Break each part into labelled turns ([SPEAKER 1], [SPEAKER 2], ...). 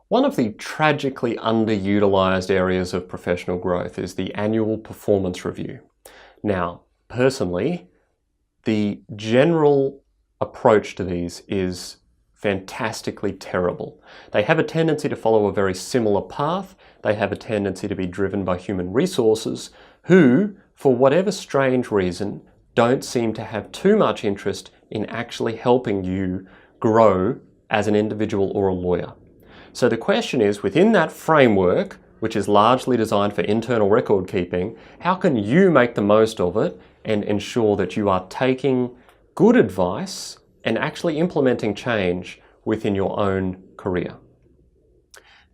[SPEAKER 1] One of the tragically underutilized areas of professional growth is the annual performance review. Now, personally, the general approach to these is fantastically terrible. They have a tendency to follow a very similar path. They have a tendency to be driven by human resources who, for whatever strange reason, don't seem to have too much interest in actually helping you grow as an individual or a lawyer. So the question is, within that framework, which is largely designed for internal record keeping, how can you make the most of it and ensure that you are taking good advice and actually implementing change within your own career?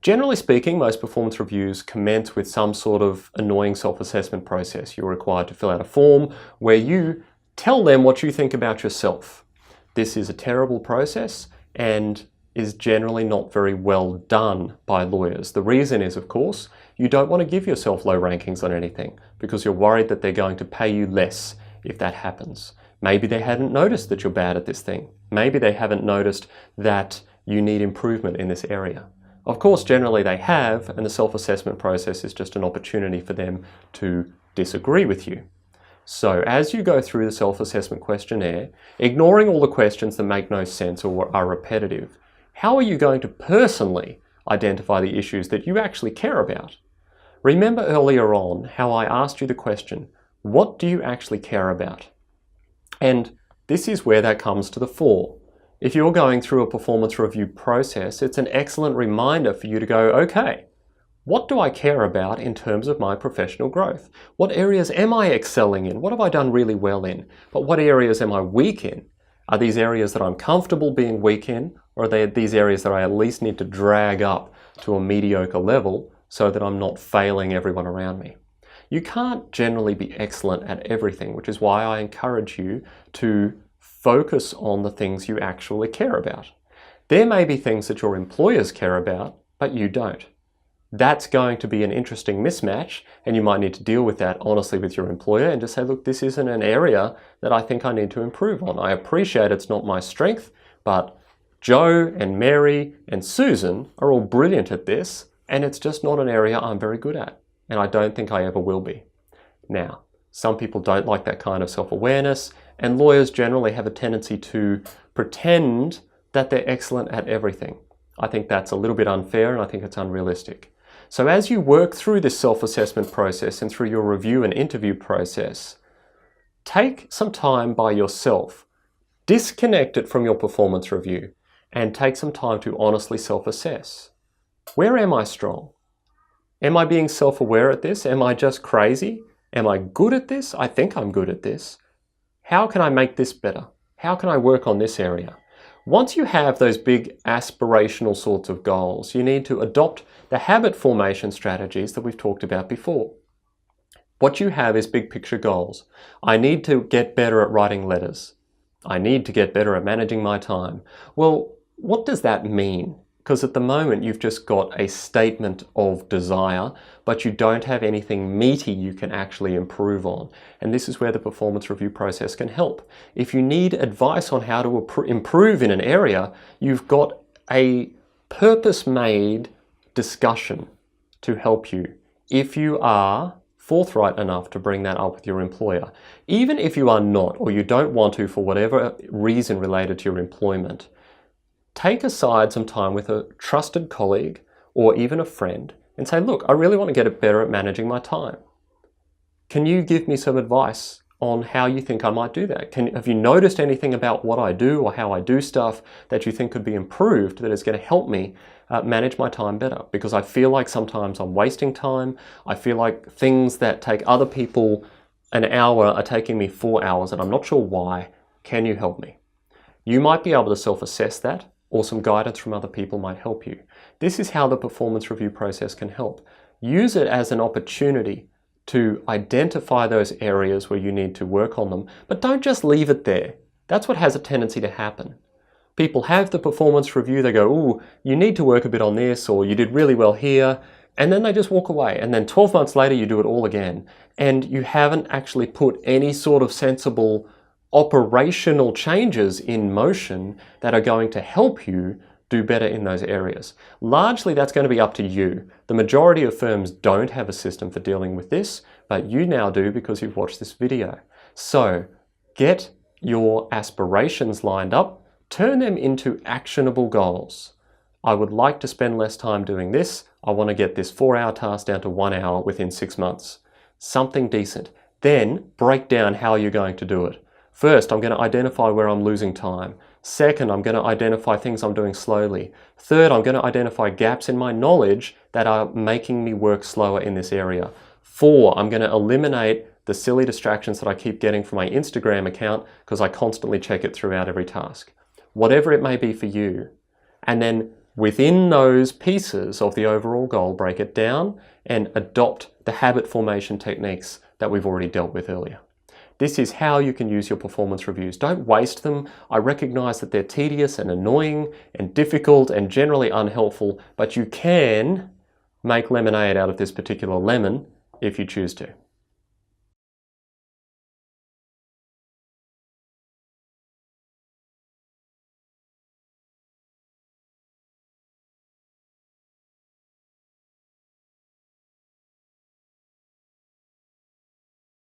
[SPEAKER 1] Generally speaking, most performance reviews commence with some sort of annoying self-assessment process. You're required to fill out a form where you tell them what you think about yourself. This is a terrible process and is generally not very well done by lawyers. The reason is, of course, you don't want to give yourself low rankings on anything because you're worried that they're going to pay you less if that happens. Maybe they hadn't noticed that you're bad at this thing. Maybe they haven't noticed that you need improvement in this area. Of course, generally they have, and the self-assessment process is just an opportunity for them to disagree with you. So as you go through the self-assessment questionnaire, ignoring all the questions that make no sense or are repetitive, how are you going to personally identify the issues that you actually care about? Remember earlier on how I asked you the question, what do you actually care about? And this is where that comes to the fore. If you're going through a performance review process, it's an excellent reminder for you to go, okay, what do I care about in terms of my professional growth? What areas am I excelling in? What have I done really well in? But what areas am I weak in? Are these areas that I'm comfortable being weak in, or are they these areas that I at least need to drag up to a mediocre level so that I'm not failing everyone around me? You can't generally be excellent at everything, which is why I encourage you to focus on the things you actually care about. There may be things that your employers care about, but you don't. That's going to be an interesting mismatch, and you might need to deal with that honestly with your employer and just say, look, this isn't an area that I think I need to improve on. I appreciate it's not my strength, but Joe and Mary and Susan are all brilliant at this, and it's just not an area I'm very good at, and I don't think I ever will be. Now, some people don't like that kind of self-awareness, and lawyers generally have a tendency to pretend that they're excellent at everything. I think that's a little bit unfair, and I think it's unrealistic. So as you work through this self-assessment process and through your review and interview process, take some time by yourself, disconnect it from your performance review, and take some time to honestly self-assess. Where am I strong? Am I being self-aware at this? Am I just crazy? Am I good at this? I think I'm good at this. How can I make this better? How can I work on this area? Once you have those big aspirational sorts of goals, you need to adopt the habit formation strategies that we've talked about before. What you have is big picture goals. I need to get better at writing letters. I need to get better at managing my time. Well, what does that mean? Because at the moment you've just got a statement of desire, but you don't have anything meaty you can actually improve on. And this is where the performance review process can help. If you need advice on how to improve in an area, you've got a purpose-made discussion to help you. If you are forthright enough to bring that up with your employer, even if you are not, or you don't want to for whatever reason related to your employment, take aside some time with a trusted colleague or even a friend and say, look, I really want to get better at managing my time. Can you give me some advice on how you think I might do that? Have you noticed anything about what I do or how I do stuff that you think could be improved that is going to help me manage my time better? Because I feel like sometimes I'm wasting time. I feel like things that take other people an hour are taking me 4 hours and I'm not sure why. Can you help me? You might be able to self-assess that, or some guidance from other people might help you. This is how the performance review process can help. Use it as an opportunity to identify those areas where you need to work on them, but don't just leave it there. That's what has a tendency to happen. People have the performance review, they go, ooh, you need to work a bit on this, or you did really well here, and then they just walk away. And then 12 months later, you do it all again. And you haven't actually put any sort of sensible operational changes in motion that are going to help you do better in those areas. Largely that's going to be up to you. The majority of firms don't have a system for dealing with this, but you now do because you've watched this video. So get your aspirations lined up, turn them into actionable goals. I would like to spend less time doing this. I want to get this 4-hour task down to 1 hour within 6 months. Something decent. Then break down how you're going to do it. First, I'm going to identify where I'm losing time. Second, I'm going to identify things I'm doing slowly. Third, I'm going to identify gaps in my knowledge that are making me work slower in this area. 4, I'm going to eliminate the silly distractions that I keep getting from my Instagram account because I constantly check it throughout every task. Whatever it may be for you. And then within those pieces of the overall goal, break it down and adopt the habit formation techniques that we've already dealt with earlier. This is how you can use your performance reviews. Don't waste them. I recognize that they're tedious and annoying and difficult and generally unhelpful, but you can make lemonade out of this particular lemon if you choose to.